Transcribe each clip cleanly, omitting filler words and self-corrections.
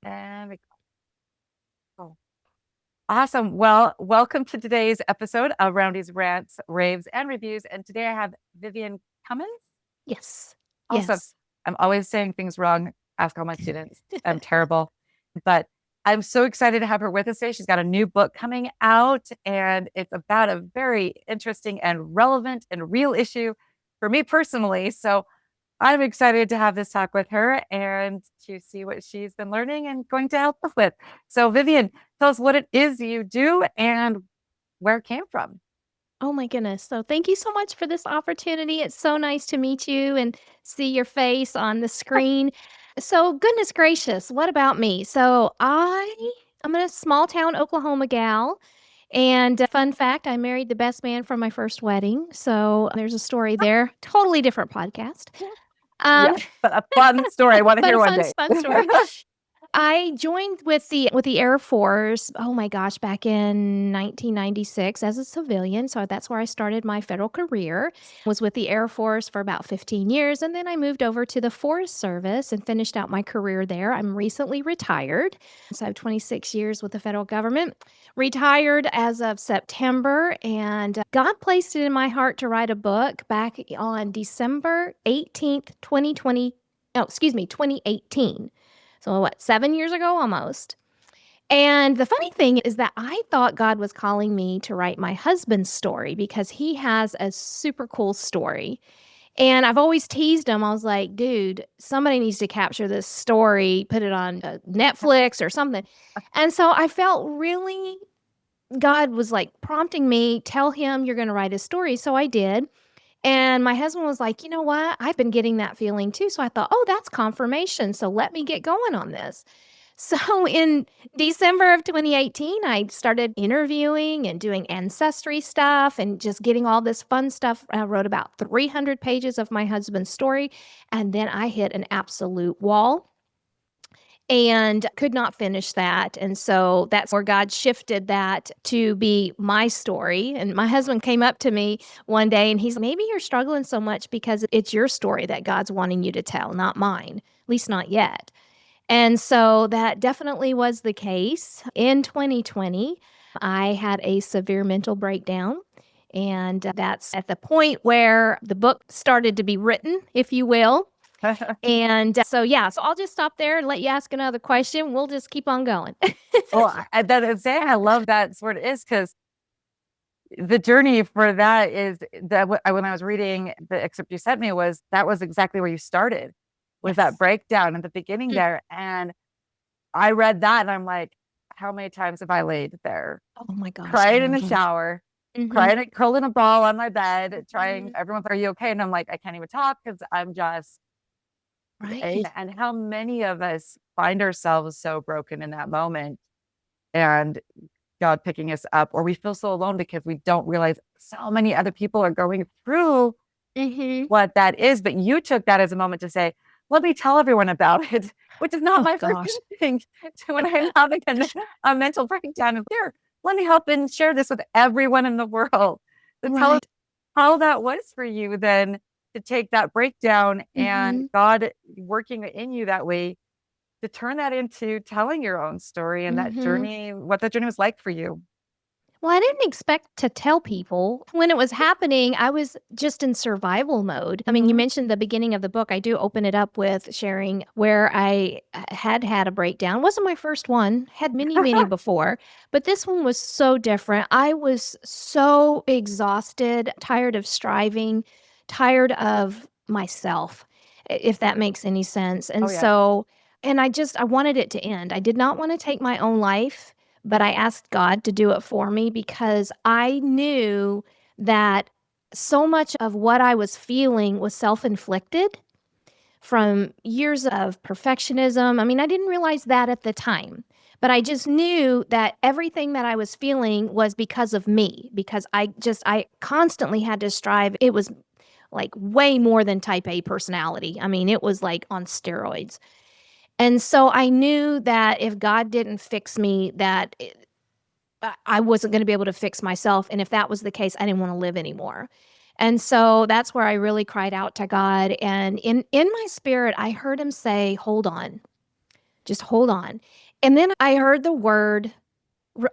And we go. Awesome. Well, welcome to today's episode of Roundy's Rants, Raves, and Reviews. And today I have Vivian Cummins. Yes. Awesome. Yes. I'm always saying things wrong. Ask all my students. I'm terrible. But I'm so excited to have her with us today. She's got a new book coming out, and it's about a very interesting and relevant and real issue for me personally. So I'm excited to have this talk with her and to see what she's been learning and going to help us with. So, Vivian, tell us what it is you do and where it came from. Oh my goodness. So thank you so much for this opportunity. It's so nice to meet you and see your face on the screen. So goodness gracious, what about me? I'm a small town Oklahoma gal. And fun fact, I married the best man from my first wedding. So there's a story there. Totally different podcast. Um, Yes, but a fun story. I want to but hear a one fun, day. fun story. I joined with the Air Force, oh my gosh, back in 1996 as a civilian. So that's where I started my federal career. Was with the Air Force for about 15 years, and then I moved over to the Forest Service and finished out my career there. I'm recently retired. So I have 26 years with the federal government. Retired as of September, and God placed it in my heart to write a book back on December 18th, 2020. Oh, excuse me, 2018. So, what, 7 years ago almost? And the funny thing is that I thought God was calling me to write my husband's story because he has a super cool story. And I've always teased him. I was like, dude, somebody needs to capture this story, put it on Netflix or something. And so I felt really, God was like prompting me, tell him you're going to write a story. So I did. And my husband was like, you know what? I've been getting that feeling too. So I thought, oh, that's confirmation. So let me get going on this. So in December of 2018, I started interviewing and doing ancestry stuff and just getting all this fun stuff. I wrote about 300 pages of my husband's story. And then I hit an absolute wall and could not finish that. And so that's where God shifted that to be my story. And my husband came up to me one day and he's, maybe you're struggling so much because it's your story that God's wanting you to tell, not mine, at least not yet. And so that definitely was the case. In 2020, I had a severe mental breakdown. And that's at the point where the book started to be written, if you will. And so I'll just stop there and let you ask another question. We'll just keep on going. Well, that is saying I love that sort of is because the journey for that is that when I was reading the excerpt you sent me was that was exactly where you started was that Yes. breakdown at the beginning there. And I read that and I'm like, how many times have I laid there? Oh my gosh. Oh Cried in my the gosh. shower, Mm-hmm. cried, curled in a ball on my bed, trying, Mm-hmm. everyone's like, are you okay? And I'm like, I can't even talk because I'm just, Right. and how many of us find ourselves so broken in that moment and God picking us up, or we feel so alone because we don't realize so many other people are going through Mm-hmm. what that is. But you took that as a moment to say, let me tell everyone about it, which is not Oh my first gosh. instinct to when I'm having a mental breakdown. Of here, let me help and share this with everyone in the world. So tell us Right. how that was for you then to take that breakdown and Mm-hmm. God working in you that way to turn that into telling your own story and that Mm-hmm. journey, what that journey was like for you. Well, I didn't expect to tell people. When it was happening, I was just in survival mode. I mean, you Mm-hmm. mentioned the beginning of the book. I do open it up with sharing where I had a breakdown. Wasn't my first one, had many, many before, but this one was so different. I was so exhausted, tired of striving, tired of myself, if that makes any sense. Oh, And yeah. so, and I wanted it to end. I did not want to take my own life, but I asked God to do it for me because I knew that so much of what I was feeling was self inflicted from years of perfectionism. I mean, I didn't realize that at the time, but I just knew that everything that I was feeling was because of me, because I constantly had to strive. It was like way more than type A personality. I mean, it was like on steroids. And so I knew that if God didn't fix me, I wasn't going to be able to fix myself. And if that was the case, I didn't want to live anymore. And so that's where I really cried out to God. And in my spirit, I heard him say, hold on, Just hold on. And then I heard the word,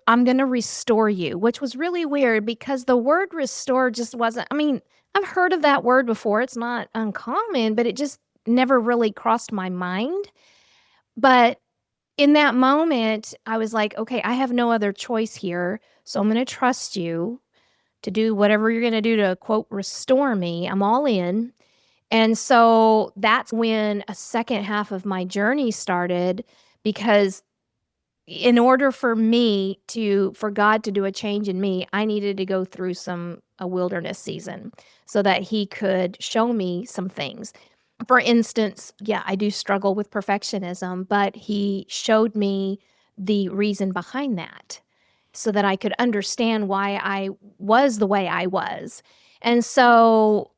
I'm going to restore you, which was really weird because the word restore just wasn't, I mean, I've heard of that word before. It's not uncommon, but it just never really crossed my mind. But in that moment, I was like, okay, I have no other choice here. So I'm going to trust you to do whatever you're going to do to, quote, restore me. I'm all in. And so that's when a second half of my journey started, because in order for God to do a change in me, I needed to go through a wilderness season so that he could show me some things. For instance, yeah, I do struggle with perfectionism, but he showed me the reason behind that so that I could understand why I was the way I was. And so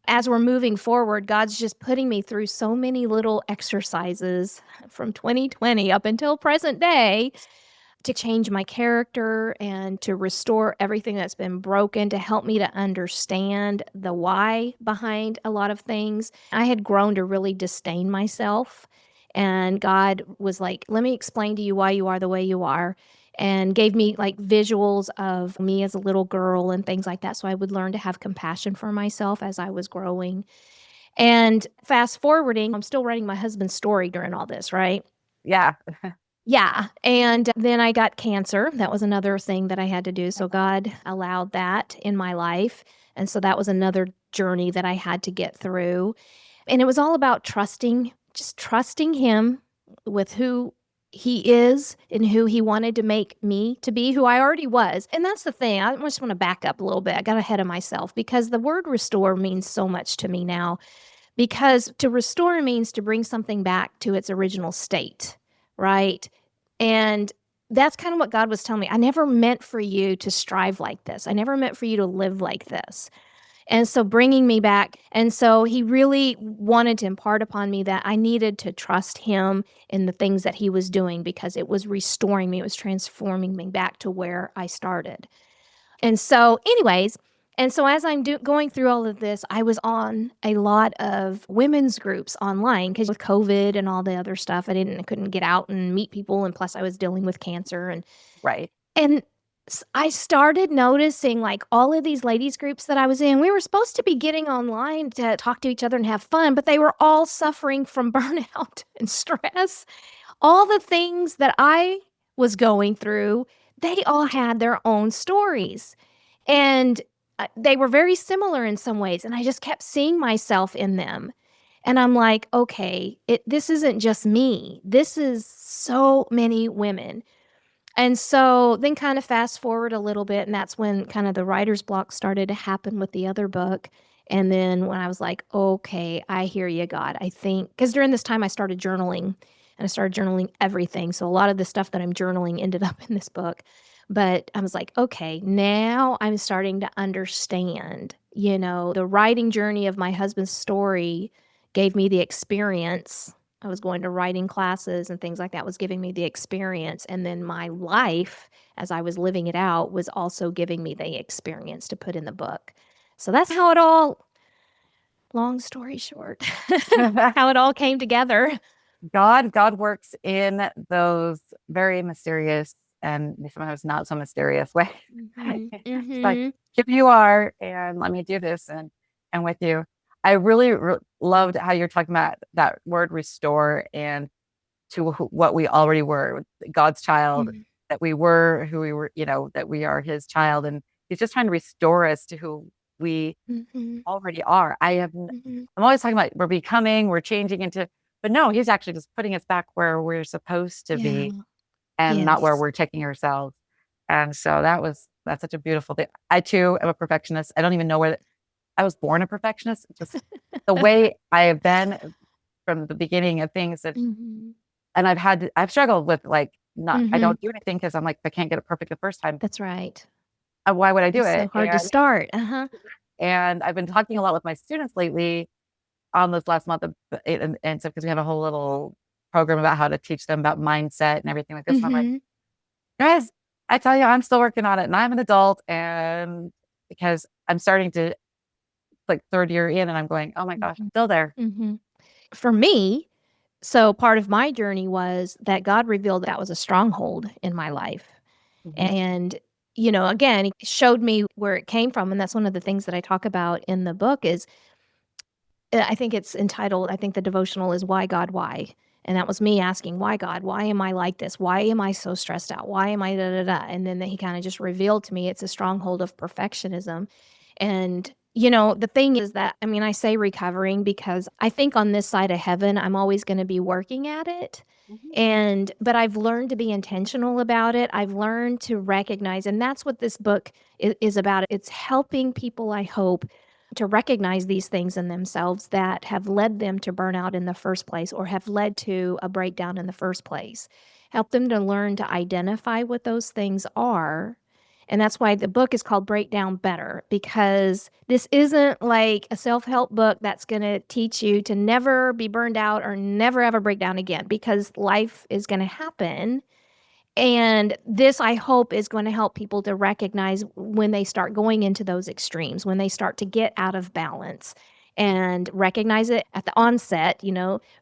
as we're moving forward, God's just putting me through so many little exercises from 2020 up until present day to change my character and to restore everything that's been broken, to help me to understand the why behind a lot of things. I had grown to really disdain myself. And God was like, let me explain to you why you are the way you are. And gave me like visuals of me as a little girl and things like that. So I would learn to have compassion for myself as I was growing. And fast forwarding, I'm still writing my husband's story during all this, right? Yeah. Yeah, and then I got cancer. That was another thing that I had to do, so God allowed that in my life, and so that was another journey that I had to get through, and it was all about trusting, just trusting Him with who He is and who He wanted to make me to be, who I already was. And that's the thing, I just wanna back up a little bit. I got ahead of myself because the word restore means so much to me now, because to restore means to bring something back to its original state, right? And that's kind of what God was telling me. I never meant for you to strive like this. I never meant for you to live like this. And so bringing me back. And so he really wanted to impart upon me that I needed to trust him in the things that he was doing because it was restoring me. It was transforming me back to where I started. And so, anyways, and so as I'm going through all of this, I was on a lot of women's groups online because with COVID and all the other stuff, I couldn't get out and meet people, and plus I was dealing with cancer Right. and I started noticing like all of these ladies groups that I was in. We were supposed to be getting online to talk to each other and have fun, but they were all suffering from burnout and stress. All the things that I was going through, they all had their own stories. And they were very similar in some ways. And I just kept seeing myself in them. And I'm like, okay, this isn't just me. This is so many women. And so then kind of fast forward a little bit, and that's when kind of the writer's block started to happen with the other book. And then when I was like, okay, I hear you, God. I think, because during this time I started journaling and I started journaling everything. So a lot of the stuff that I'm journaling ended up in this book. But I was like, okay, now I'm starting to understand, the writing journey of my husband's story gave me the experience. I was going to writing classes and things like that was giving me the experience. And then my life, as I was living it out, was also giving me the experience to put in the book. So that's how it all, long story short, how it all came together. God works in those very mysterious and sometimes not so mysterious ways. Mhm, It's like, mhm, here you are, and let me do this and with you. I really loved how you're talking about that word restore and to what we already were, God's child, mhm, that we were who we were, that we are his child. And he's just trying to restore us to who we mhm, already are. mhm. I'm always talking about we're becoming, we're changing into, but no, he's actually just putting us back where we're supposed to Yeah. be and not where Yes. we're taking ourselves. And so that's such a beautiful thing. I too am a perfectionist. I don't even know where I was born a perfectionist. Just the way I have been from the beginning of things that, Mhm, and I've struggled with like, not, I mhm. don't do anything because I'm like, if I can't get it perfect the first time, That's right. why would I do It's so it? hard to start. Uh-huh. And I've been talking a lot with my students lately on this last month and so because we have a whole little program about how to teach them about mindset and everything like this. And I'm like, Mhm, guys, I tell you, I'm still working on it and I'm an adult. And because I'm starting to like third year in and I'm going, oh my gosh, I'm mhm, still there. mhm. For me, So part of my journey was that God revealed that was a stronghold in my life. Mhm. And, again, he showed me where it came from. And that's one of the things that I talk about in the book is I think it's entitled, I think the devotional is Why God, Why? And that was me asking, why God? Why am I like this? Why am I so stressed out? Why am I da da da? And then he kind of just revealed to me it's a stronghold of perfectionism. And, the thing is that, I mean, I say recovering because I think on this side of heaven, I'm always going to be working at it. Mhm. But I've learned to be intentional about it. I've learned to recognize, and that's what this book is about. It's helping people, I hope, to recognize these things in themselves that have led them to burnout in the first place or have led to a breakdown in the first place. Help them to learn to identify what those things are. And that's why the book is called Breakdown Better, because this isn't like a self help book that's going to teach you to never be burned out or never ever break down again, because life is going to happen. And this, I hope, is going to help people to recognize when they start going into those extremes, when they start to get out of balance and recognize it at the onset.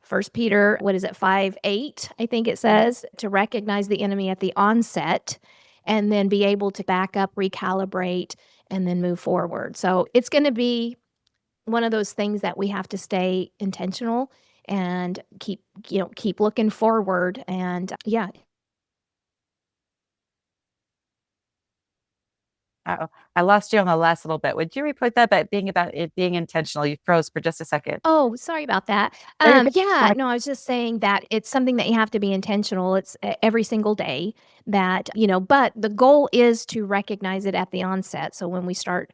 First Peter, what is it, 5:8, I think it says, to recognize the enemy at the onset and then be able to back up, recalibrate, and then move forward. So it's going to be one of those things that we have to stay intentional and keep looking forward. And yeah. Uh-oh. I lost you on the last little bit. Would you repeat that about it being intentional? You froze for just a second. Oh, sorry about that. There you go. Yeah, Sorry. no, I was just saying that it's something that you have to be intentional. It's every single day but the goal is to recognize it at the onset. So when we start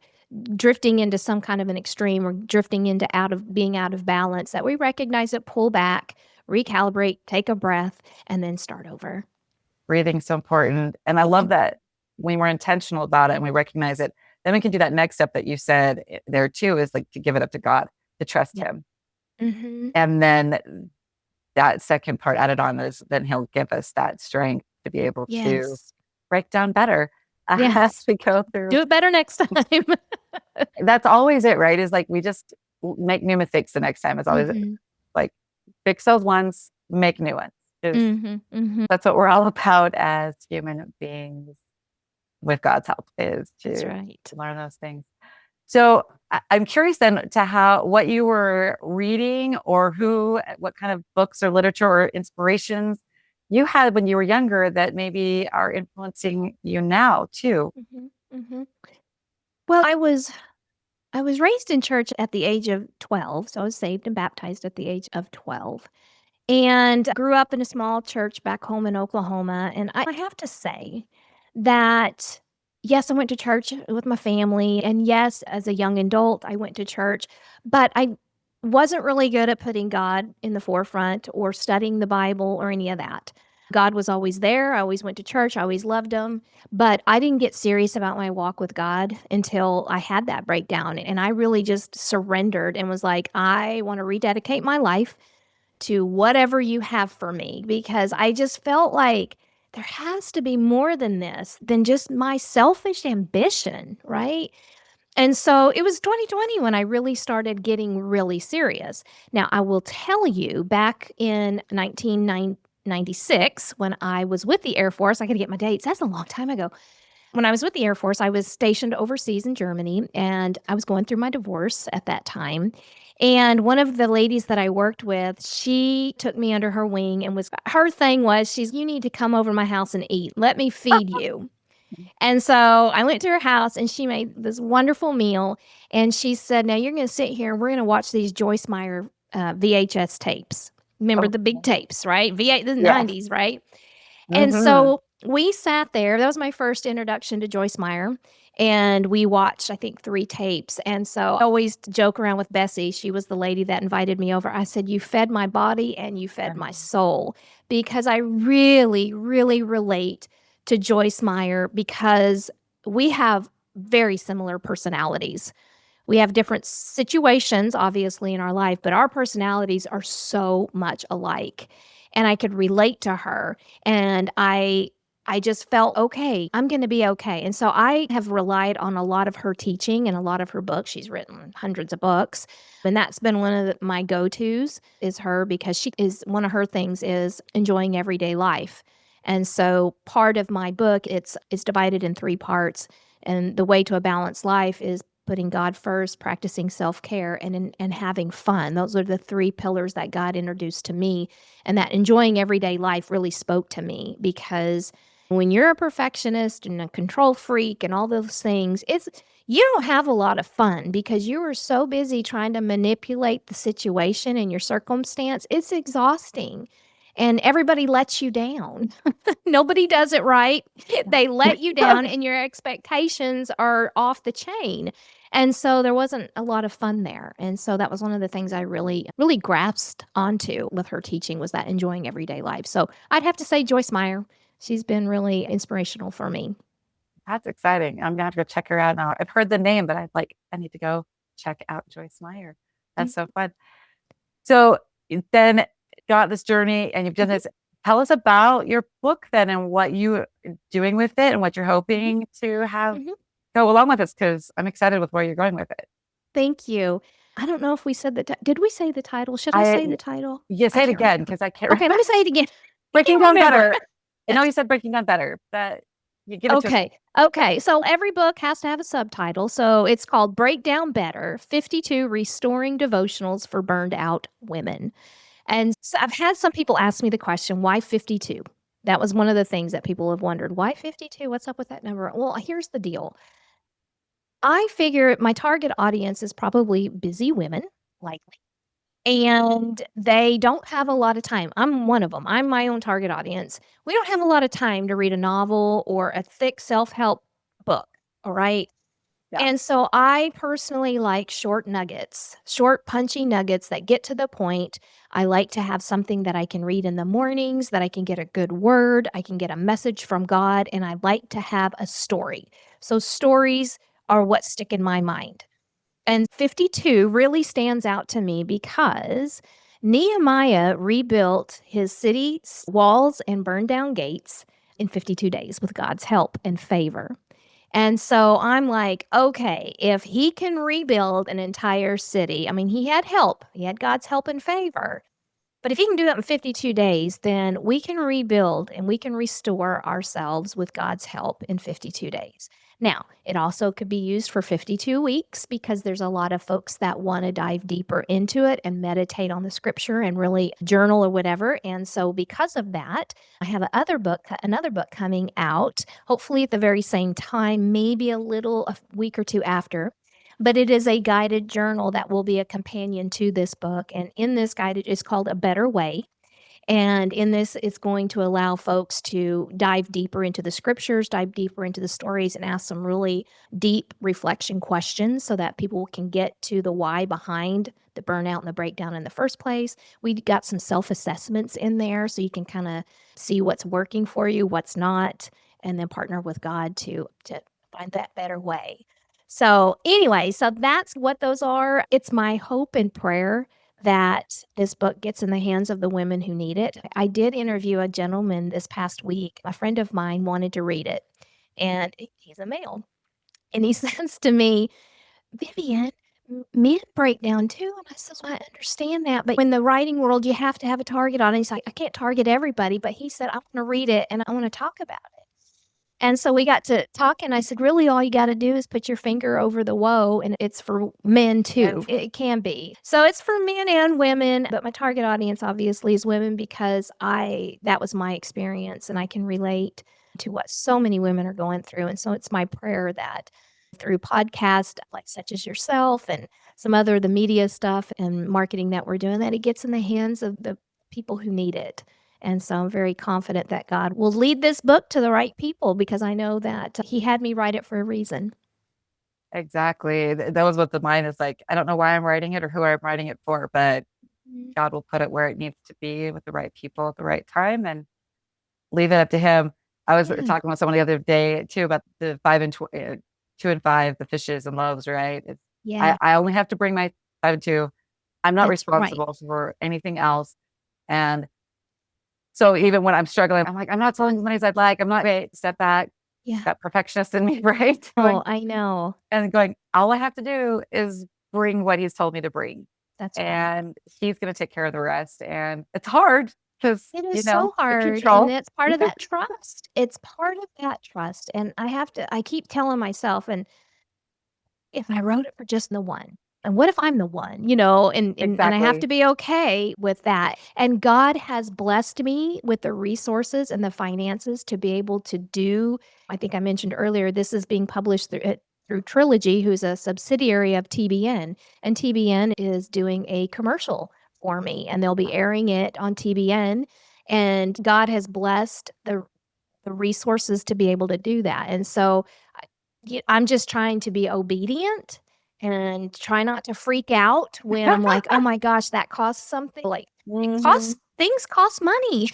drifting into some kind of an extreme or drifting into being out of balance, that we recognize it, pull back, recalibrate, take a breath, and then start over. Breathing's so important. And I love that when we're intentional about it and we recognize it, then we can do that next step that you said there too, is like to give it up to God, to trust Yeah. him. Mm-hmm. And then that second part added on is then he'll give us that strength to be able to Yes. break down better as Yes. we go through. Do it better next time. That's always it, right? Is like we just make new mistakes the next time. It's always Mm-hmm. like fix those ones, make new ones. Is Mm-hmm. Mm-hmm. That's what we're all about as human beings with God's help, is That's to right. learn those things. So I'm curious then to what you were reading or what kind of books or literature or inspirations you had when you were younger that maybe are influencing you now too. Mm-hmm. Mm-hmm. Well, I was raised in church at the age of 12, so I was saved and baptized at the age of 12, and grew up in a small church back home in Oklahoma. And I have to say that, yes, I went to church with my family. And yes, as a young adult, I went to church, but I wasn't really good at putting God in the forefront or studying the Bible or any of that. God was always there. I always went to church. I always loved him. But I didn't get serious about my walk with God until I had that breakdown. And I really just surrendered and was like, I want to rededicate my life to whatever you have for me, because I just felt like there has to be more than this, than just my selfish ambition, right? And so it was 2020 when I really started getting really serious. Now, I will tell you, back in 1996, when I was with the Air Force, I got to get my dates. That's a long time ago. When I was with the Air Force, I was stationed overseas in Germany, and I was going through my divorce at that time. And one of the ladies that I worked with, she took me under her wing and her thing was, you need to come over to my house and eat. Let me feed you. And so I went to her house and she made this wonderful meal. And she said, now you're going to sit here and we're going to watch these Joyce Meyer VHS tapes. Remember Oh, the big tapes, right? V8, the yes. 90s, right? And Hmm. so we sat there. That was my first introduction to Joyce Meyer. And we watched, I think, 3 tapes. And so I always joke around with Bessie. She was the lady that invited me over. I said, you fed my body and you fed my soul, because I really, really relate to Joyce Meyer, because we have very similar personalities. We have different situations, obviously, in our life, but our personalities are so much alike. And I could relate to her. And I I just felt okay. I'm going to be okay. And so I have relied on a lot of her teaching and a lot of her books. She's written hundreds of books. And that's been one of my go-tos is her, because she is one of her things is enjoying everyday life. And so part of my book, it's divided in 3 parts. And the way to a balanced life is putting God first, practicing self-care, and having fun. Those are the 3 pillars that God introduced to me, and that enjoying everyday life really spoke to me, because when you're a perfectionist and a control freak and all those things, it's you don't have a lot of fun because you are so busy trying to manipulate the situation and your circumstance. It's exhausting. And everybody lets you down. Nobody does it right. They let you down, and your expectations are off the chain. And so there wasn't a lot of fun there. And so that was one of the things I really, really grasped onto with her teaching, was that enjoying everyday life. So I'd have to say Joyce Meyer. She's been really inspirational for me. That's exciting. I'm gonna have to go check her out now. I've heard the name, but I need to go check out Joyce Meyer. That's so fun. So you then got this journey and you've done Mhm, this. Tell us about your book then and what you are doing with it and what you're mhm, hoping to have mhm. go along with this because I'm excited with where you're going with it. Thank you. I don't know if we said did we say the title? Should I say I the title? Yeah, I say it can't again remember. because I can't Okay, let me say it again. I Breaking can't Down remember. Better. I know you said Breaking Down Better, but you give it to us. Okay. Okay. So every book has to have a subtitle. So it's called Break Down Better: 52 Restoring Devotionals for Burned Out Women. And so I've had some people ask me the question, why 52? That was one of the things that people have wondered. Why 52? What's up with that number? Well, here's the deal. I figure my target audience is probably busy women, likely, and they don't have a lot of time. I'm one of them. I'm my own target audience. We don't have a lot of time to read a novel or a thick self-help book, all right? Yeah. And so I personally like short nuggets, short punchy nuggets that get to the point. I like to have something that I can read in the mornings, that I can get a good word, I can get a message from God, and I like to have a story. So stories are what stick in my mind. And 52 really stands out to me because Nehemiah rebuilt his city's walls and burned down gates in 52 days with God's help and favor. And so I'm like, okay, if he can rebuild an entire city, I mean, he had help, he had God's help and favor. But if he can do that in 52 days, then we can rebuild and we can restore ourselves with God's help in 52 days. Now, it also could be used for 52 weeks because there's a lot of folks that want to dive deeper into it and meditate on the scripture and really journal or whatever. And so because of that, I have another book coming out, hopefully at the very same time, maybe a week or two after, but it is a guided journal that will be a companion to this book. And in this guided, it's called A Better Way. And in this, it's going to allow folks to dive deeper into the scriptures, dive deeper into the stories, and ask some really deep reflection questions so that people can get to the why behind the burnout and the breakdown in the first place. We got some self assessments in there so you can kind of see what's working for you, what's not, and then partner with God to find that better way. So, anyway, so that's what those are. It's my hope and prayer that this book gets in the hands of the women who need it. I did interview a gentleman this past week. A friend of mine wanted to read it, and he's a male. And he says to me, Vivian, men break down too. And I says, well, I understand that. But in the writing world, you have to have a target on it. He's like, I can't target everybody. But he said, I want to read it and I want to talk about it. And so we got to talking. I said, really, all you got to do is put your finger over the woe, and it's for men too. And It can be. So it's for men and women, but my target audience obviously is women because that was my experience and I can relate to what so many women are going through. And so it's my prayer that through podcasts like such as yourself and some other the media stuff and marketing that we're doing, that it gets in the hands of the people who need it. And so I'm very confident that God will lead this book to the right people because I know that He had me write it for a reason. exactly. That was what the mind is like. I don't know why I'm writing it or who I'm writing it for, but Mm. God will put it where it needs to be with the right people at the right time and leave it up to him. I was Yeah. talking with someone the other day too about the 2 and 5, the fishes and loaves, right? Yeah. I only have to bring my 5 and 2. I'm not That's right. responsible for anything else. And So even when I'm struggling, I'm like, I'm not selling as many as I'd like. I'm not, wait, step back. Yeah. That perfectionist in me, right? Oh, I know. And going, all I have to do is bring what he's told me to bring. That's right. And he's going to take care of the rest. And it's hard because, It is so the hard, and control. that's part of that trust. It's part of that trust, and I keep telling myself, and if I wrote it for just the one, and what if I'm the one, and I have Exactly. to be okay with that. And God has blessed me with the resources and the finances to be able to do. I think I mentioned earlier, this is being published through Trilogy, who's a subsidiary of TBN, and TBN is doing a commercial for me, and they'll be airing it on TBN. And God has blessed the resources to be able to do that. And so I'm just trying to be obedient and try not to freak out when I'm like, "Oh my gosh, that costs something." Like, Hmm. things cost money,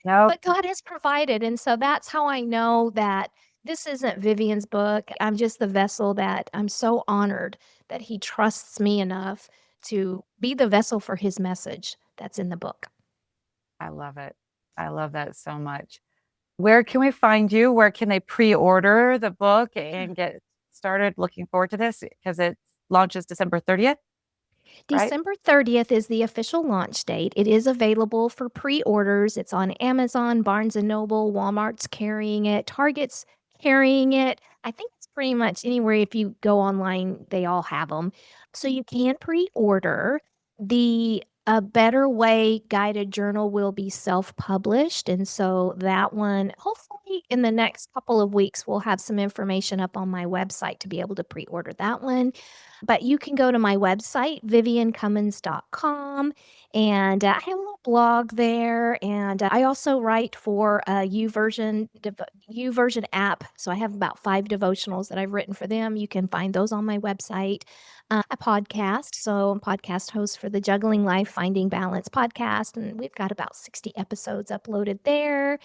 Nope. but God has provided. And so that's how I know that this isn't Vivian's book. I'm just the vessel that I'm so honored that he trusts me enough to be the vessel for his message that's in the book. I love it. I love that so much. Where can we find you? Where can they pre-order the book and get started looking forward to this? Because it launches December 30th, right? December 30th is the official launch date. It is available for pre-orders. It's on Amazon, Barnes& and Noble, Walmart's carrying it, Target's carrying it. I think it's pretty much anywhere if you go online, they all have them. So you can pre-order. The A Better Way guided journal will be self-published, and so that one, hopefully in the next couple of weeks, we'll have some information up on my website to be able to pre-order that one. But you can go to my website, viviancummins.com, and I have a little blog there. And I also write for a YouVersion app. So I have about 5 devotionals that I've written for them. You can find those on my website. A podcast. So I'm podcast host for the Juggling Life Finding Balance podcast. And we've got about 60 episodes uploaded there.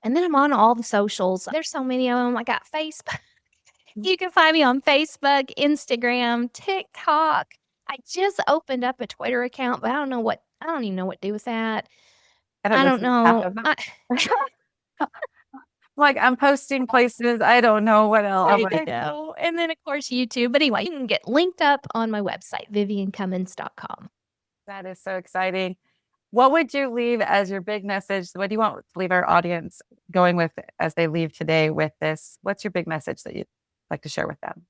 And then I'm on all the socials. There's so many of them. I got Facebook. You can find me on Facebook, Instagram, TikTok. I just opened up a Twitter account, but I don't even know what to do with that. I don't I know don't half know. of them. Like I'm posting places. I don't know what else. I'm I like, know. And then, of course, YouTube. But anyway, you can get linked up on my website, viviancummins.com. that is so exciting. What would you leave as your big message? What do you want to leave our audience going with as they leave today with this? What's your big message that you'd like to share with them?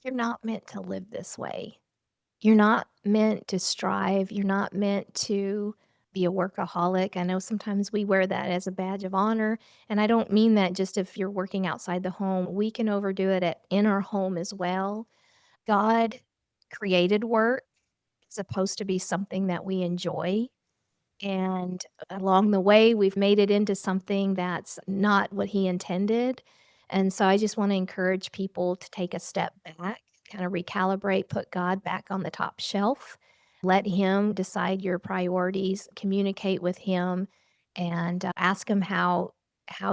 You're not meant to live this way. You're not meant to strive. You're not meant to be a workaholic. I know sometimes we wear that as a badge of honor. And I don't mean that just if you're working outside the home. We can overdo it in our home as well. God created work. It's supposed to be something that we enjoy. And along the way, we've made it into something that's not what he intended. And so I just want to encourage people to take a step back, kind of recalibrate, put God back on the top shelf, let him decide your priorities, communicate with him, and ask him how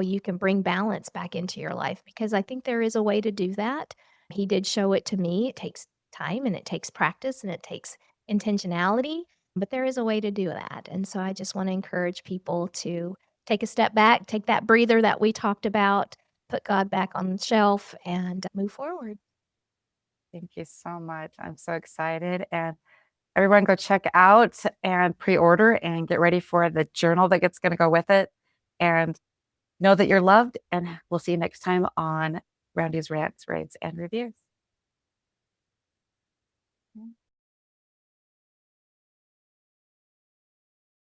you can bring balance back into your life, because I think there is a way to do that. He did show it to me. It takes time and it takes practice and it takes intentionality, but there is a way to do that. And so I just want to encourage people to take a step back, take that breather that we talked about, put God back on the shelf, and move forward. Thank you so much. I'm so excited. And everyone go check out and pre-order and get ready for the journal that's going to go with it. And know that you're loved. And we'll see you next time on Roundy's Rants, Raves, and Reviews.